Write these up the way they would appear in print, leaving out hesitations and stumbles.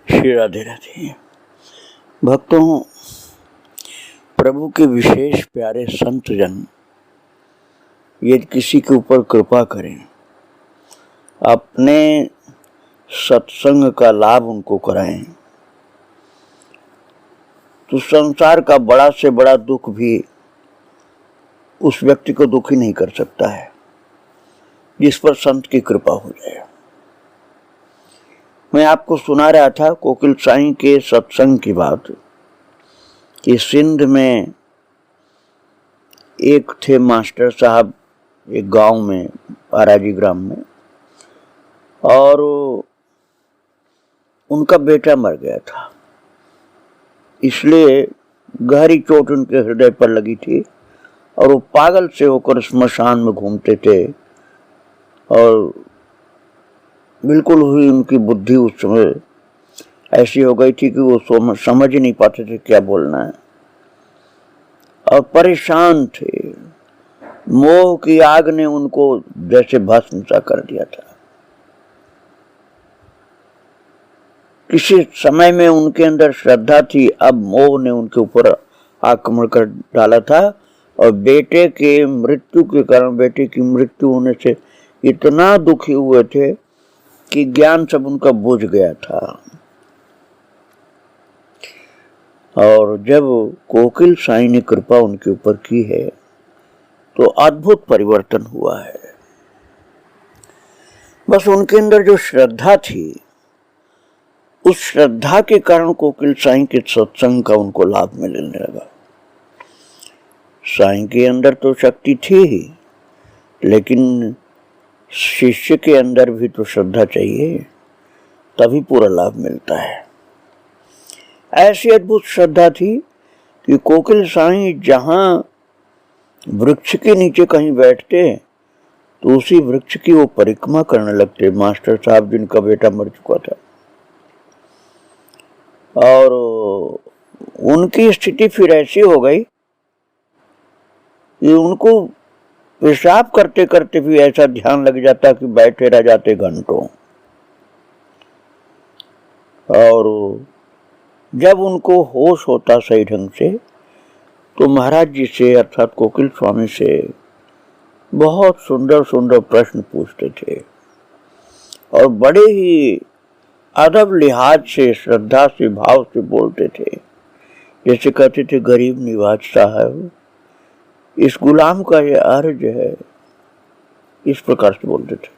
श्री राधे राधे। भक्तों, प्रभु के विशेष प्यारे संत जन यदि किसी के ऊपर कृपा करें, अपने सत्संग का लाभ उनको कराएं, तो संसार का बड़ा से बड़ा दुख भी उस व्यक्ति को दुखी नहीं कर सकता है जिस पर संत की कृपा हो जाए। मैं आपको सुना रहा था कोकिल साईं के सत्संग की बात कि सिंध में एक थे मास्टर साहब, एक गांव में, पाराजी ग्राम में, और उनका बेटा मर गया था। इसलिए गहरी चोट उनके हृदय पर लगी थी और वो पागल से होकर स्मशान में घूमते थे और बिल्कुल हुई उनकी बुद्धि उस समय ऐसी हो गई थी कि वो समझ ही नहीं पाते थे क्या बोलना है और परेशान थे। मोह की आग ने उनको जैसे भस्म सा कर दिया था। किसी समय में उनके अंदर श्रद्धा थी, अब मोह ने उनके ऊपर आक्रमण कर डाला था और बेटे के मृत्यु के कारण, बेटे की मृत्यु होने से इतना दुखी हुए थे कि ज्ञान सब उनका बुझ गया था। और जब कोकिल साईं ने कृपा उनके ऊपर की है तो अद्भुत परिवर्तन हुआ है। बस उनके अंदर जो श्रद्धा थी, उस श्रद्धा के कारण कोकिल साईं के सत्संग का उनको लाभ मिलने लगा। साईं के अंदर तो शक्ति थी ही, लेकिन शिष्य के अंदर भी तो श्रद्धा चाहिए, तभी पूरा लाभ मिलता है। ऐसी अद्भुत श्रद्धा थी कि कोकिल साईं जहां वृक्ष के नीचे कहीं बैठते तो उसी वृक्ष की वो परिक्रमा करने लगते। मास्टर साहब जिनका बेटा मर चुका था, और उनकी स्थिति फिर ऐसी हो गई कि उनको पेशाब करते करते भी ऐसा ध्यान लग जाता कि बैठे रह जाते घंटों। और जब उनको होश होता सही ढंग से तो महाराज जी से अर्थात कोकिल स्वामी से बहुत सुंदर सुंदर प्रश्न पूछते थे और बड़े ही अदब लिहाज से, श्रद्धा से, भाव से बोलते थे। जैसे कहते थे, गरीब निवाज साहब, इस गुलाम का ये अर्ज है, इस प्रकार से बोलते थे।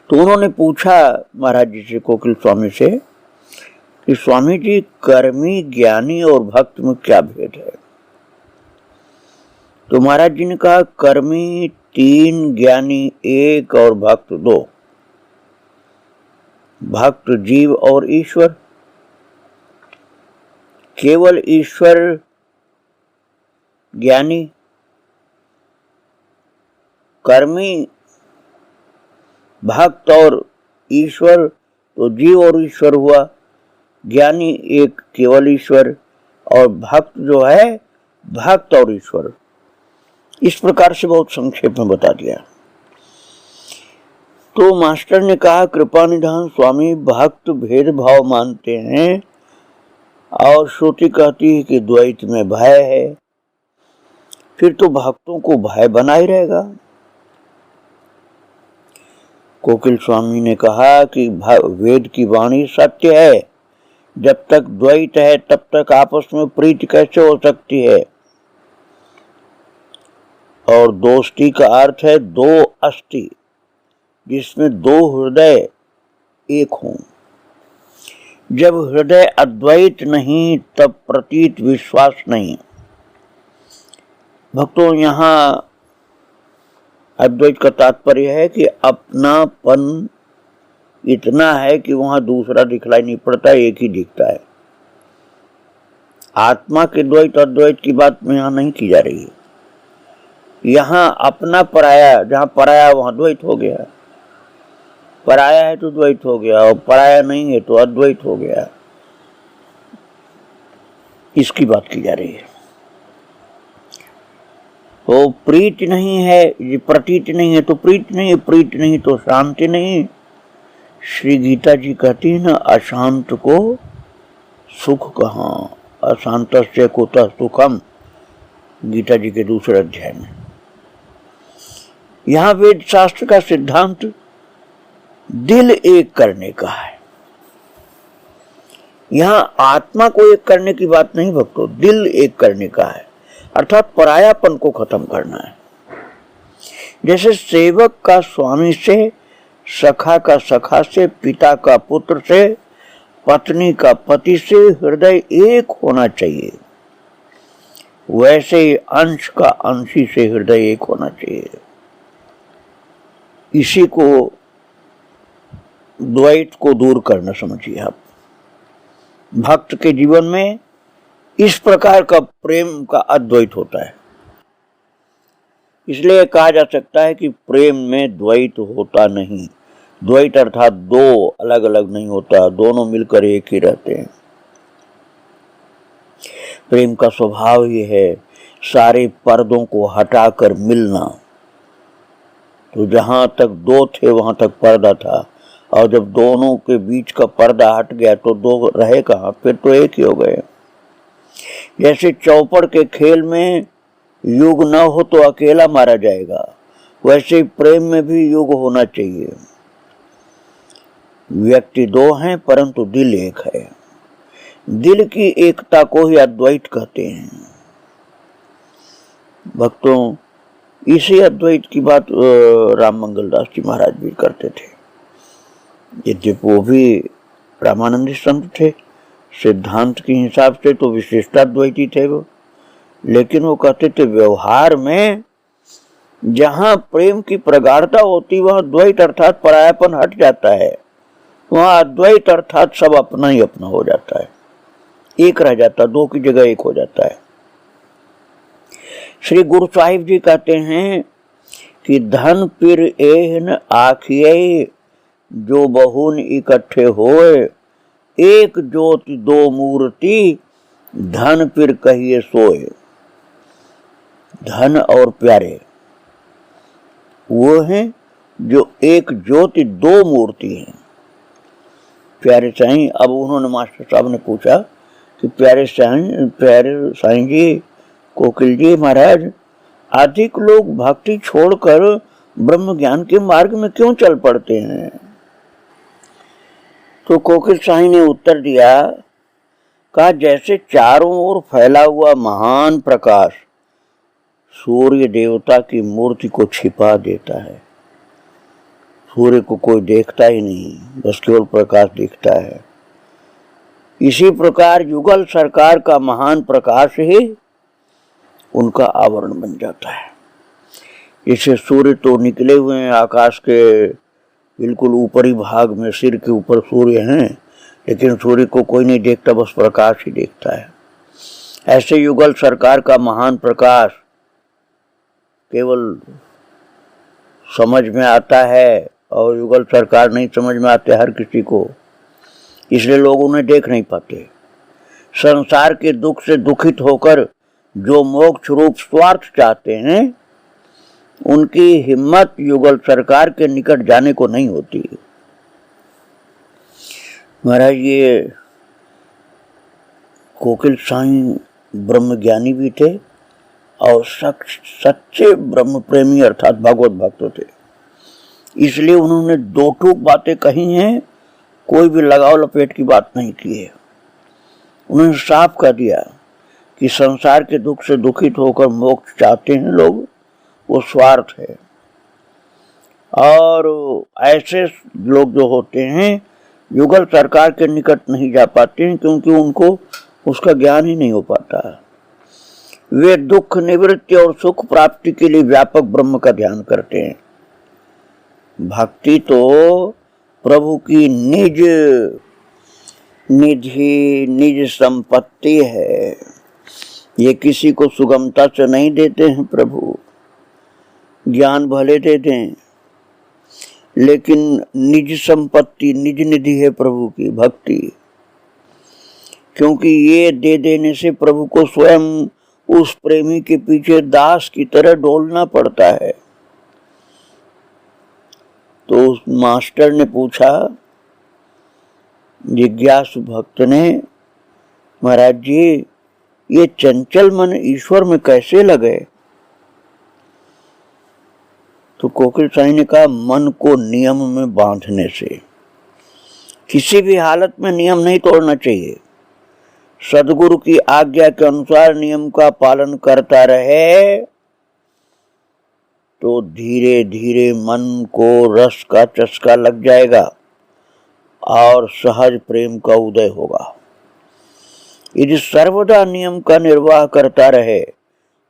तो उन्होंने पूछा महाराज जी से, कोकिल स्वामी से, कि स्वामी जी, कर्मी, ज्ञानी और भक्त में क्या भेद है? तो महाराज जी ने कहा, कर्मी 3, ज्ञानी 1 और भक्त 2। भक्त जीव और ईश्वर, केवल ईश्वर ज्ञानी, कर्मी भक्त और ईश्वर, तो जीव और ईश्वर हुआ। ज्ञानी एक केवल ईश्वर और भक्त जो है भक्त और ईश्वर। इस प्रकार से बहुत संक्षेप में बता दिया। तो मास्टर ने कहा, कृपा निधान स्वामी, भक्त भेदभाव मानते हैं और श्रुति कहती है कि द्वैत में भय है, फिर तो भक्तों को भय बना ही रहेगा। कोकिल स्वामी ने कहा कि वेद की वाणी सत्य है, जब तक द्वैत है तब तक आपस में प्रीति कैसे हो सकती है? और दोस्ती का अर्थ है 2 अस्थि, जिसमें 2 हृदय एक हों। जब हृदय अद्वैत नहीं तब प्रतीत विश्वास नहीं। भक्तों, यहाँ अद्वैत का तात्पर्य है कि अपनापन इतना है कि वहां दूसरा दिखलाई नहीं पड़ता, एक ही दिखता है। आत्मा के द्वैत अद्वैत की बात में यहाँ नहीं की जा रही है। यहाँ अपना पराया, जहाँ पराया वहां द्वैत हो गया। पराया है तो द्वैत हो गया और पराया नहीं है तो अद्वैत हो गया। इसकी बात की जा रही है। तो प्रीति नहीं है, ये प्रतीति नहीं है तो प्रीति नहीं है, प्रीति नहीं तो शांति नहीं, श्री गीता जी कहती है ना, अशांत को सुख कहाँ, अशांत से कुतः सुखम, गीता जी के दूसरे अध्याय में। यहाँ वेद शास्त्र का सिद्धांत दिल एक करने का है। यहाँ आत्मा को एक करने की बात नहीं भक्तों, दिल एक करने का है, अर्थात परायापन को खत्म करना है। जैसे सेवक का स्वामी से, सखा का सखा से, पिता का पुत्र से, पत्नी का पति से हृदय एक होना चाहिए, वैसे ही अंश का अंशी से हृदय एक होना चाहिए। इसी को द्वैत को दूर करना समझिए आप। भक्त के जीवन में इस प्रकार का प्रेम का अद्वैत होता है। इसलिए कहा जा सकता है कि प्रेम में द्वैत होता नहीं। द्वैत अर्थात दो अलग अलग नहीं होता, दोनों मिलकर एक ही रहते हैं। प्रेम का स्वभाव ये है सारे पर्दों को हटाकर मिलना। तो जहां तक दो थे वहां तक पर्दा था, और जब दोनों के बीच का पर्दा हट गया तो दो रहे कहाँ, फिर तो एक ही हो गए। जैसे चौपड़ के खेल में युग न हो तो अकेला मारा जाएगा, वैसे प्रेम में भी युग होना चाहिए। व्यक्ति दो हैं परंतु दिल एक है। दिल की एकता को ही अद्वैत कहते हैं। भक्तों, इसी अद्वैत की बात राम मंगल दास जी महाराज भी करते थे। यद्यपि वो भी रामानंदी संत थे, सिद्धांत के हिसाब से तो विशिष्टाद्वैती थे वो, लेकिन वो कहते थे व्यवहार में जहां प्रेम की प्रगाढ़ता होती वहां द्वैत अर्थात परायापन हट जाता है, वहां अद्वैत अर्थात सब अपना ही अपना हो जाता है, एक रह जाता, दो की जगह एक हो जाता है। श्री गुरु साहिब जी कहते हैं कि धन पिर एहन आखिए जो बहुन इकट्ठे होए, एक ज्योति दो मूर्ति धन पिर कहिए सोए। धन और प्यारे वो हैं जो एक ज्योति दो मूर्ति हैं। प्यारे साईं, अब उन्होंने मास्टर साहब ने पूछा कि प्यारे साईं जी, कोकिल जी महाराज, अधिक लोग भक्ति छोड़कर ब्रह्म ज्ञान के मार्ग में क्यों चल पड़ते हैं? तो कोकिल साईं ने उत्तर दिया, कहा जैसे चारों ओर फैला हुआ महान प्रकाश सूर्य देवता की मूर्ति को छिपा देता है, सूर्य को कोई देखता ही नहीं, बस केवल प्रकाश दिखता है, इसी प्रकार युगल सरकार का महान प्रकाश ही उनका आवरण बन जाता है। इसे सूर्य तो निकले हुए हैं आकाश के बिल्कुल ऊपरी भाग में, सिर के ऊपर सूर्य हैं, लेकिन सूर्य को कोई नहीं देखता, बस प्रकाश ही देखता है। ऐसे युगल सरकार का महान प्रकाश केवल समझ में आता है, और युगल सरकार नहीं समझ में आते हर किसी को, इसलिए लोग उन्हें देख नहीं पाते। संसार के दुख से दुखित होकर जो मोक्ष रूप स्वार्थ चाहते हैं, उनकी हिम्मत युगल सरकार के निकट जाने को नहीं होती। महाराज, ये कोकिल साईं ब्रह्म ज्ञानी भी थे और सच्चे ब्रह्म प्रेमी अर्थात भगवत भक्त थे। इसलिए उन्होंने दो टूक बातें कही हैं, कोई भी लगाव लपेट की बात नहीं की है। उन्होंने साफ कह दिया कि संसार के दुख से दुखित होकर मोक्ष चाहते हैं लोग, वो स्वार्थ है। और ऐसे लोग जो होते हैं युगल सरकार के निकट नहीं जा पाते हैं, क्योंकि उनको उसका ज्ञान ही नहीं हो पाता। वे दुख निवृत्ति और सुख प्राप्ति के लिए व्यापक ब्रह्म का ध्यान करते हैं। भक्ति तो प्रभु की निज निधि, निज संपत्ति है। ये किसी को सुगमता से नहीं देते हैं प्रभु, ज्ञान भले दे दें, लेकिन निज संपत्ति, निज निधि है प्रभु की भक्ति। क्योंकि ये दे देने से प्रभु को स्वयं उस प्रेमी के पीछे दास की तरह डोलना पड़ता है। तो उस मास्टर ने पूछा जिज्ञासु भक्त ने, महाराज जी ये चंचल मन ईश्वर में कैसे लगे? तो कोकिल साई ने कहा, मन को नियम में बांधने से। किसी भी हालत में नियम नहीं तोड़ना चाहिए। सदगुरु की आज्ञा के अनुसार नियम का पालन करता रहे तो धीरे धीरे मन को रस का चस्का लग जाएगा और सहज प्रेम का उदय होगा। यदि सर्वदा नियम का निर्वाह करता रहे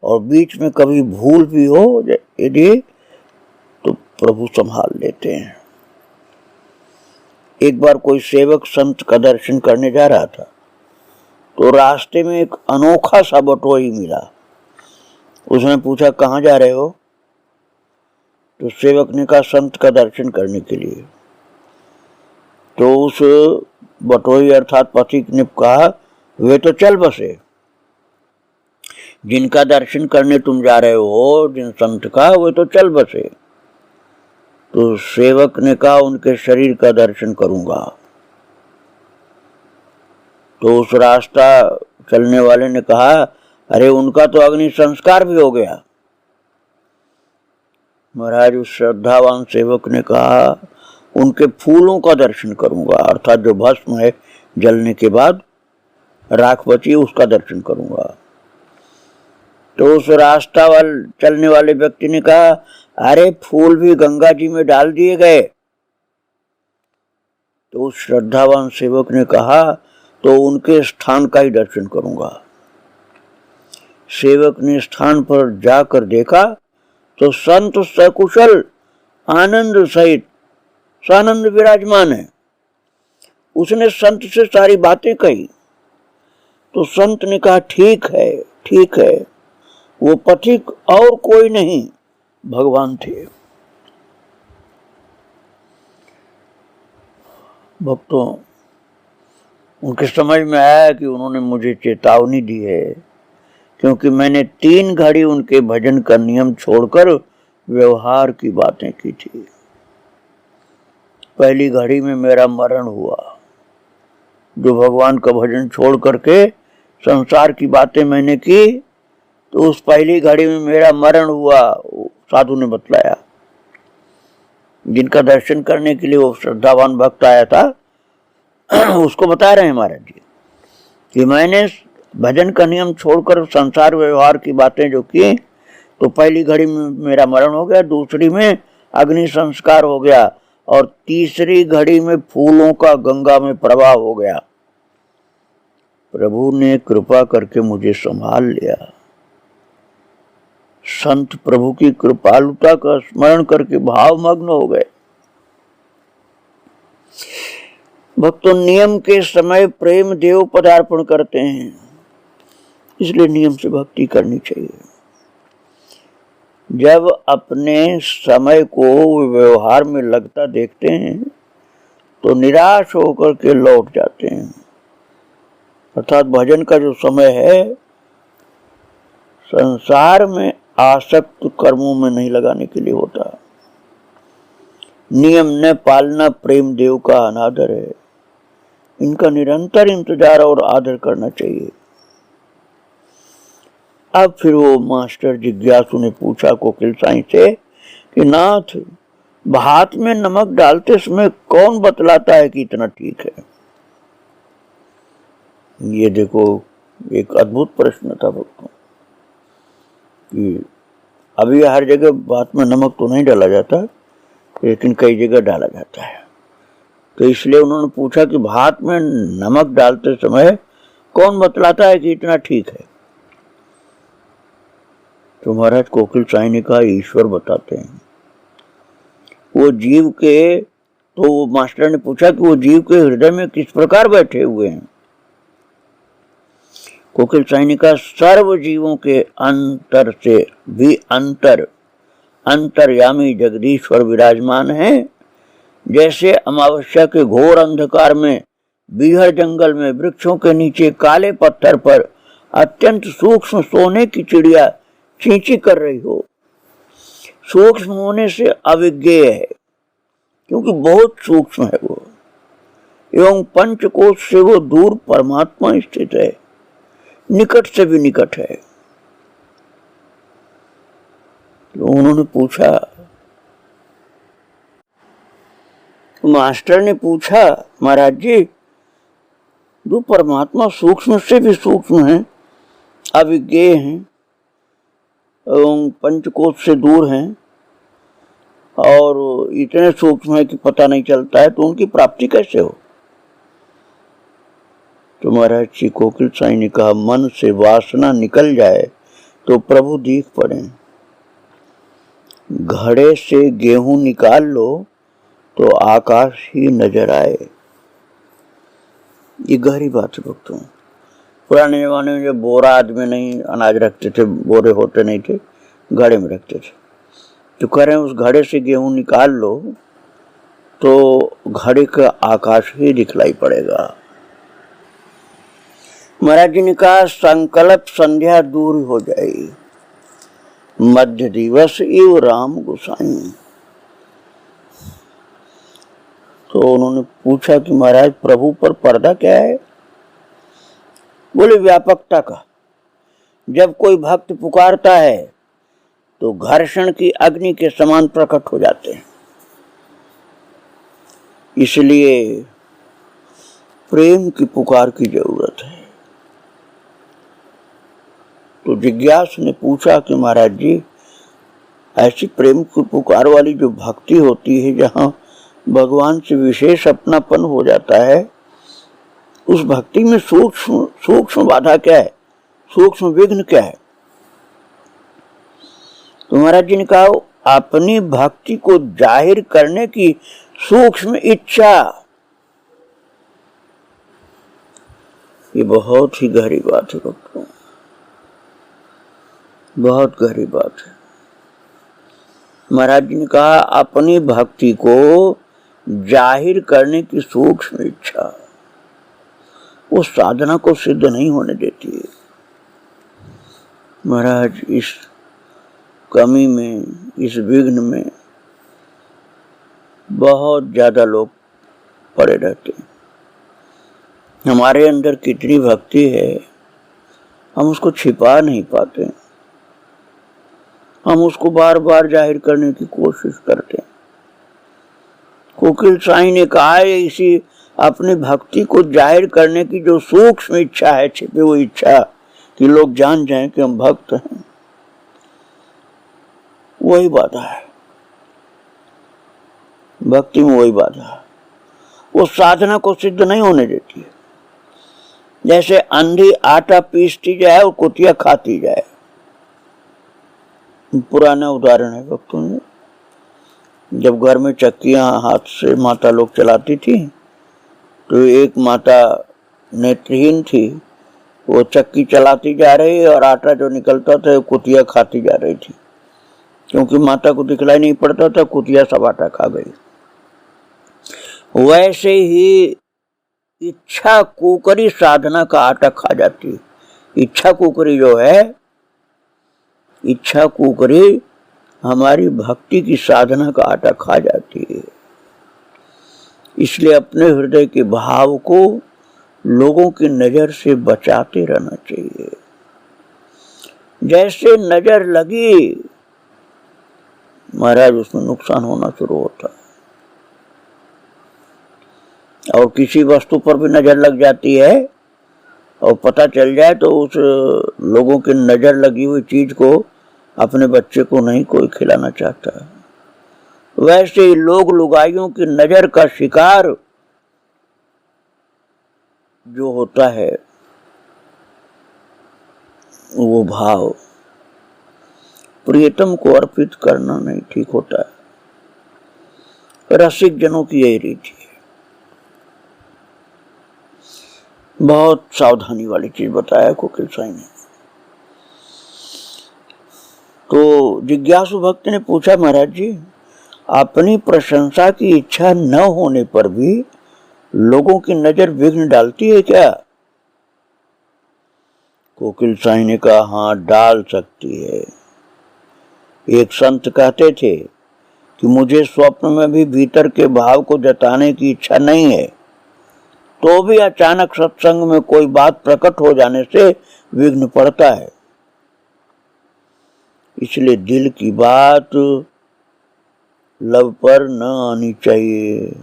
और बीच में कभी भूल भी हो यदि, तो प्रभु संभाल लेते हैं। एक बार कोई सेवक संत का दर्शन करने जा रहा था, तो रास्ते में एक अनोखा सा बटोही मिला। उसने पूछा, कहाँ जा रहे हो? तो सेवक ने कहा, संत का दर्शन करने के लिए। तो उस बटोही अर्थात पथिक ने कहा, वे तो चल बसे, जिनका दर्शन करने तुम जा रहे हो, जिन संत का, वे तो चल बसे। तो सेवक ने कहा, उनके शरीर का दर्शन करूंगा। तो उस रास्ता चलने वाले ने कहा, अरे उनका तो अग्नि संस्कार भी हो गया। महाराज उस श्रद्धावान सेवक ने कहा, उनके फूलों का दर्शन करूंगा, अर्थात जो भस्म है जलने के बाद राख बची उसका दर्शन करूंगा। तो उस रास्ता चलने वाले व्यक्ति ने कहा, अरे फूल भी गंगा जी में डाल दिए गए। तो उस श्रद्धावान सेवक ने कहा, तो उनके स्थान का ही दर्शन करूंगा। सेवक ने स्थान पर जाकर देखा तो संत सकुशल आनंद सहित सानंद विराजमान है। उसने संत से सारी बातें कही। तो संत ने कहा, ठीक है ठीक है, वो पथिक और कोई नहीं भगवान थे। भक्तों, उनके समझ में आया कि उन्होंने मुझे चेतावनी दी है, क्योंकि मैंने 3 घड़ी उनके भजन का नियम छोड़कर व्यवहार की बातें की थी। पहली घड़ी में मेरा मरण हुआ। जो भगवान का भजन छोड़ करके संसार की बातें मैंने की, तो उस पहली घड़ी में मेरा मरण हुआ, साधु ने बतलाया। जिनका दर्शन करने के लिए वो श्रद्धावान भक्त आया था, उसको बता रहे हैं महाराज जी कि मैंने भजन का नियम छोड़कर संसार व्यवहार की बातें जो की, तो पहली घड़ी में मेरा मरण हो गया, दूसरी में अग्नि संस्कार हो गया और तीसरी घड़ी में फूलों का गंगा में प्रवाह हो गया। प्रभु ने कृपा करके मुझे संभाल लिया। संत प्रभु की कृपालुता का स्मरण करके भावमग्न हो गए। भक्तों, नियम के समय प्रेम देव पदार्पण करते हैं, इसलिए नियम से भक्ति करनी चाहिए। जब अपने समय को व्यवहार में लगता देखते हैं तो निराश होकर के लौट जाते हैं। अर्थात भजन का जो समय है, संसार में आसक्त कर्मों में नहीं लगाने के लिए होता। नियम न पालना प्रेम देव का अनादर है। इनका निरंतर इंतजार और आदर करना चाहिए। अब फिर वो मास्टर जिज्ञासु ने पूछा कोकिल साई से कि नाथ, भात में नमक डालते समय कौन बतलाता है कि इतना ठीक है? ये देखो, एक अद्भुत प्रश्न था भक्तों कि अभी हर जगह भात में नमक तो नहीं डाला जाता, लेकिन कई जगह डाला जाता है। तो इसलिए उन्होंने पूछा कि भात में नमक डालते समय कौन बतलाता है कि इतना ठीक है? तो महाराज कोकिल साई ने कहा, ईश्वर बताते हैं। वो जीव के, तो वो मास्टर ने पूछा कि वो जीव के हृदय में किस प्रकार बैठे हुए हैं? कोकिल साई ने कहा, सर्व जीवों के अंतर से भी अंतर्यामी जगदीश्वर विराजमान है। जैसे अमावस्या के घोर अंधकार में बीहड़ जंगल में वृक्षों के नीचे काले पत्थर पर अत्यंत सूक्ष्म सोने की चिड़िया चींची कर रही हो। सूक्ष्म होने से अविज्ञेय है, क्योंकि बहुत सूक्ष्म है वो। एवं पंचकोश से वो दूर परमात्मा स्थित है, निकट से भी निकट है। तो उन्होंने पूछा, मास्टर ने पूछा, महाराज जी जो परमात्मा सूक्ष्म से भी सूक्ष्म है, अविज्ञेय हैं एवं पंचकोश से दूर हैं और इतने सूक्ष्म है कि पता नहीं चलता है, तो उनकी प्राप्ति कैसे हो? तो महाराज श्री कोकिल साईं ने कहा, मन से वासना निकल जाए तो प्रभु दिख पड़े। घड़े से गेहूं निकाल लो तो आकाश ही नजर आए। ये गहरी बात है भक्तों। पुराने जमाने में जब बोरा आदमी नहीं अनाज रखते थे, बोरे होते नहीं थे, घड़े में रखते थे, तो कह रहे हैं उस घड़े से गेहूं निकाल लो तो घड़े का आकाश ही दिखलाई पड़ेगा। महाराज जी ने कहा, संकल्प संध्या दूर हो जाएगी, मध्य दिवस इव राम गोसाई। तो उन्होंने पूछा कि महाराज प्रभु पर पर्दा क्या है? बोले व्यापकता का। जब कोई भक्त पुकारता है तो घर्षण की अग्नि के समान प्रकट हो जाते हैं। इसलिए प्रेम की पुकार की जरूरत है। तो जिज्ञासु ने पूछा कि महाराज जी ऐसी प्रेम की पुकार वाली जो भक्ति होती है, जहाँ भगवान से विशेष अपनापन हो जाता है, उस भक्ति में सूक्ष्म बाधा क्या है, सूक्ष्म विघ्न क्या है? तो महाराज जी ने कहा, अपनी भक्ति को जाहिर करने की सूक्ष्म इच्छा। ये बहुत ही गहरी बात है भक्तों, बहुत गहरी बात है। महाराज जी ने कहा, अपनी भक्ति को जाहिर करने की सूक्ष्म इच्छा वो साधना को सिद्ध नहीं होने देती है। महाराज इस कमी में, इस विघ्न में बहुत ज्यादा लोग पड़े रहते हैं। हमारे अंदर कितनी भक्ति है, हम उसको छिपा नहीं पाते, हम उसको बार बार जाहिर करने की कोशिश करते हैं। कोकिल साईं ने कहा है, इसी अपनी भक्ति को जाहिर करने की जो सूक्ष्म इच्छा है, छिपी हुई इच्छा कि लोग जान जाएं कि हम भक्त हैं, वही बाधा है। भक्ति में वही बाधा है, वो साधना को सिद्ध नहीं होने देती है। जैसे अंधी आटा पीसती जाए और कुतिया खाती जाए। पुराना उदाहरण है भक्तों ने, जब घर में चक्कियां हाथ से माता लोग चलाती थी, तो एक माता नेत्रहीन थी, वो चक्की चलाती जा रही और आटा जो निकलता था कुतिया खाती जा रही थी, क्योंकि माता को दिखलाई नहीं पड़ता था, कुतिया सब आटा खा गई। वैसे ही इच्छा कुकरी साधना का आटा खा जाती। इच्छा कुकरी जो है, इच्छा कुकरी हमारी भक्ति की साधना का आटा खा जाती है। इसलिए अपने हृदय के भाव को लोगों की नजर से बचाते रहना चाहिए। जैसे नजर लगी, महाराज उसमें नुकसान होना शुरू होता है। और किसी वस्तु पर भी नजर लग जाती है और पता चल जाए तो उस लोगों की नजर लगी हुई चीज को अपने बच्चे को नहीं कोई खिलाना चाहता। वैसे ही लोग लुगाइयों की नजर का शिकार जो होता है, वो भाव प्रियतम को अर्पित करना नहीं ठीक होता है। रसिक जनों की यही रीति है। बहुत सावधानी वाली चीज बताया कोकिल साईं ने। तो जिज्ञासु भक्त ने पूछा, महाराज जी अपनी प्रशंसा की इच्छा न होने पर भी लोगों की नजर विघ्न डालती है क्या? कोकिल साईं ने कहा, हाँ डाल सकती है। एक संत कहते थे कि मुझे स्वप्न में भी भीतर के भाव को जताने की इच्छा नहीं है, तो भी अचानक सत्संग में कोई बात प्रकट हो जाने से विघ्न पड़ता है। इसलिए दिल की बात लब पर न आनी चाहिए।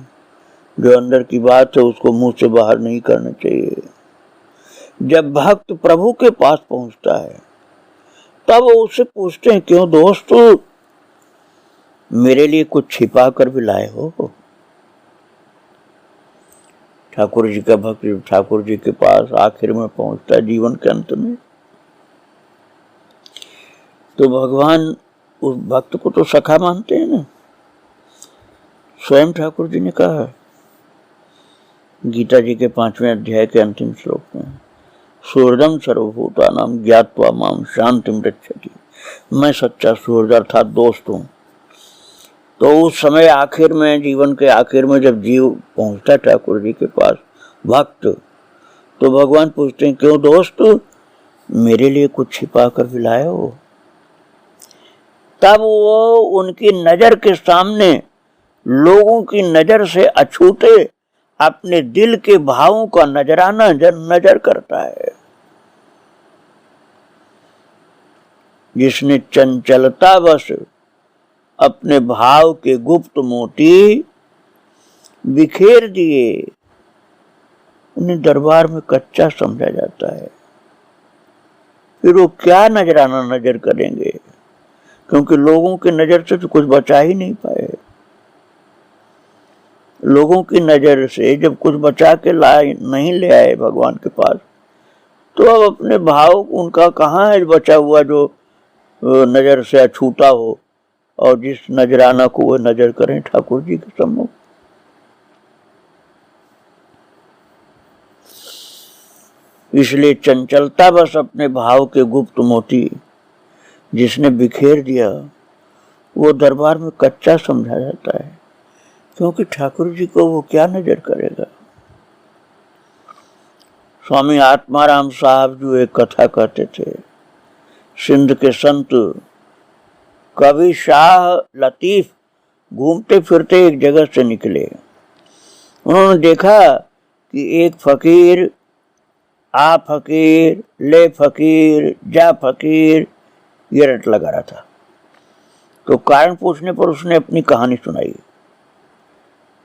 जो अंदर की बात है उसको मुंह से बाहर नहीं करना चाहिए। जब भक्त प्रभु के पास पहुंचता है तब वो उससे पूछते हैं, क्यों दोस्त मेरे लिए कुछ छिपा कर भी लाए हो? ठाकुर जी का भक्त ठाकुर जी के पास आखिर में पहुंचता है, जीवन के अंत में, तो भगवान उस भक्त को तो सखा मानते हैं ना। स्वयं ठाकुर जी ने कहा गीता जी के 5वें अध्याय के अंतिम श्लोक में, सुहृदम सर्वभूतानां ज्ञात्वा माम शांतिम रक्षति। मैं सच्चा सुहृद अर्थात दोस्त हूँ। तो उस समय आखिर में, जीवन के आखिर में जब जीव पहुंचता ठाकुर जी के पास भक्त, तो भगवान पूछते हैं, क्यों दोस्त मेरे लिए कुछ छिपा कर भी लाए हो? तब वो उनकी नजर के सामने, लोगों की नजर से अछूते अपने दिल के भावों का नजराना नजर करता है। जिसने चंचलता बस अपने भाव के गुप्त मोती बिखेर दिए, उन्हें दरबार में कच्चा समझा जाता है। फिर वो क्या नजराना नजर करेंगे, क्योंकि लोगों की नजर से तो कुछ बचा ही नहीं पाए। लोगों की नजर से जब कुछ बचा के लाए नहीं ले आए भगवान के पास, तो अब अपने भाव उनका कहाँ है बचा हुआ जो नजर से अछूता हो और जिस नजराना को वो नजर करें ठाकुर जी के सम्मुख। इसलिए चंचलता बस अपने भाव के गुप्त मोती जिसने बिखेर दिया, वो दरबार में कच्चा समझा जाता है, क्योंकि ठाकुर जी को वो क्या नजर करेगा। स्वामी आत्माराम साहब जो एक कथा कहते थे, सिंध के संत कवि शाह लतीफ घूमते फिरते एक जगह से निकले। उन्होंने देखा कि एक फकीर, आ फकीर, ले फकीर, जा फकीर, ये रट लगा रहा था। तो कारण पूछने पर उसने अपनी कहानी सुनाई।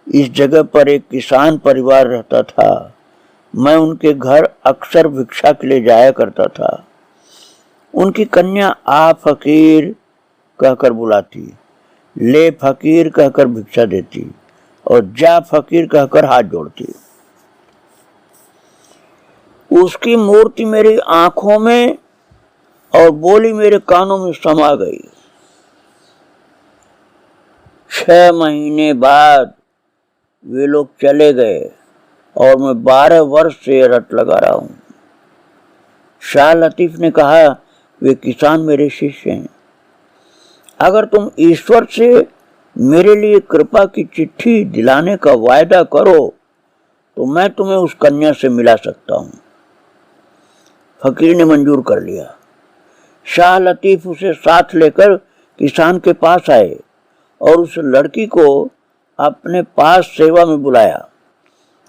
इस जगह पर एक किसान परिवार रहता था। मैं उनके घर अक्सर भिक्षा के लिए जाया करता था। उनकी कन्या आ फकीर कहकर बुलाती, ले फकीर कहकर भिक्षा देती और जा फकीर कहकर हाथ जोड़ती। उसकी मूर्ति मेरी आंखों में और बोली मेरे कानों में समा गई। 6 महीने बाद वे लोग चले गए और मैं 12 वर्ष से रट लगा रहा हूं। शाह लतीफ ने कहा, वे किसान मेरे शिष्य हैं। अगर तुम ईश्वर से मेरे लिए कृपा की चिट्ठी दिलाने का वायदा करो तो मैं तुम्हें उस कन्या से मिला सकता हूं। फकीर ने मंजूर कर लिया। शाह लतीफ उसे साथ लेकर किसान के पास आए और उस लड़की को अपने पास सेवा में बुलाया।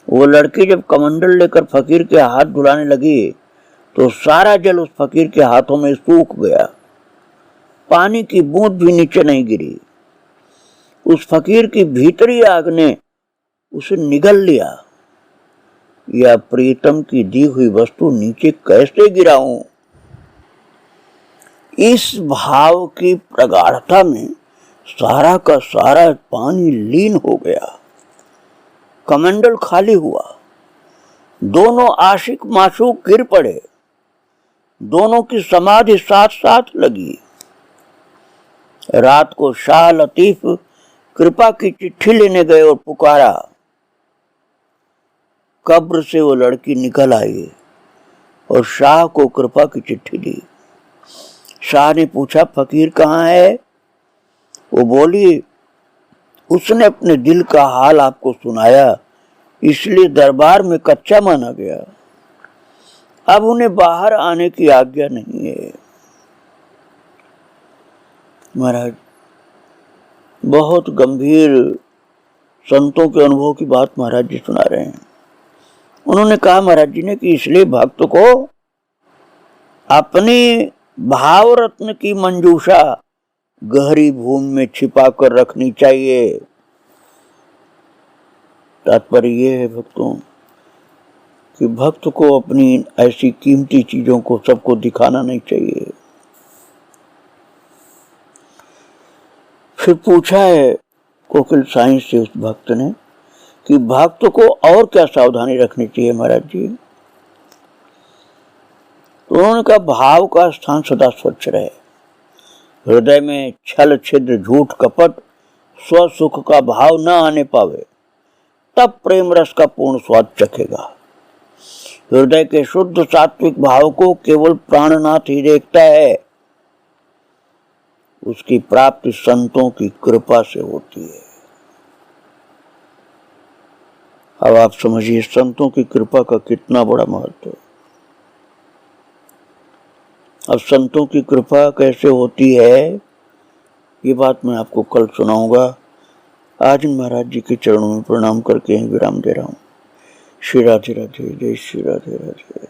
वो लड़की जब कमंडल लेकर फकीर के हाथ धुलाने लगी तो सारा जल उस फकीर के हाथों में सूख गया। पानी की बूंद भी नीचे नहीं गिरी। उस फकीर की भीतरी आग ने उसे निगल लिया। यह प्रीतम की दी हुई वस्तु नीचे कैसे गिराऊं? इस भाव की प्रगाढ़ता में सारा का सारा पानी लीन हो गया। कमंडल खाली हुआ। दोनों आशिक मासूक गिर पड़े। दोनों की समाधि साथ साथ लगी। रात को शाह लतीफ कृपा की चिट्ठी लेने गए और पुकारा। कब्र से वो लड़की निकल आई और शाह को कृपा की चिट्ठी दी। शाह ने पूछा, फकीर कहाँ है? वो बोली, उसने अपने दिल का हाल आपको सुनाया, इसलिए दरबार में कच्चा माना गया। अब उन्हें बाहर आने की आज्ञा नहीं है। महाराज, बहुत गंभीर संतों के अनुभव की बात महाराज जी सुना रहे हैं। उन्होंने कहा महाराज जी ने कि इसलिए भक्त को अपनी भाव रत्न की मंजूषा गहरी भूमि में छिपा कर रखनी चाहिए। तात्पर्य ये है भक्तों कि भक्त को अपनी ऐसी कीमती चीजों को सबको दिखाना नहीं चाहिए। फिर पूछा है कोकिल साईं से उस भक्त ने कि भक्त को और क्या सावधानी रखनी चाहिए महाराज जी। तो उन्होंने कहा भाव का स्थान सदा स्वच्छ रहे, हृदय में छल छिद्र झूठ कपट स्व सुख का भाव न आने पावे, तब प्रेम रस का पूर्ण स्वाद चखेगा। हृदय के शुद्ध सात्विक भाव को केवल प्राणनाथ ही देखता है, उसकी प्राप्ति संतों की कृपा से होती है। अब आप समझिए संतों की कृपा का कितना बड़ा महत्व है। अब संतों की कृपा कैसे होती है ये बात मैं आपको कल सुनाऊंगा। आज महाराज जी के चरणों में प्रणाम करके ही विराम दे रहा हूं। श्री राधे राधे, जय श्री राधे राधे।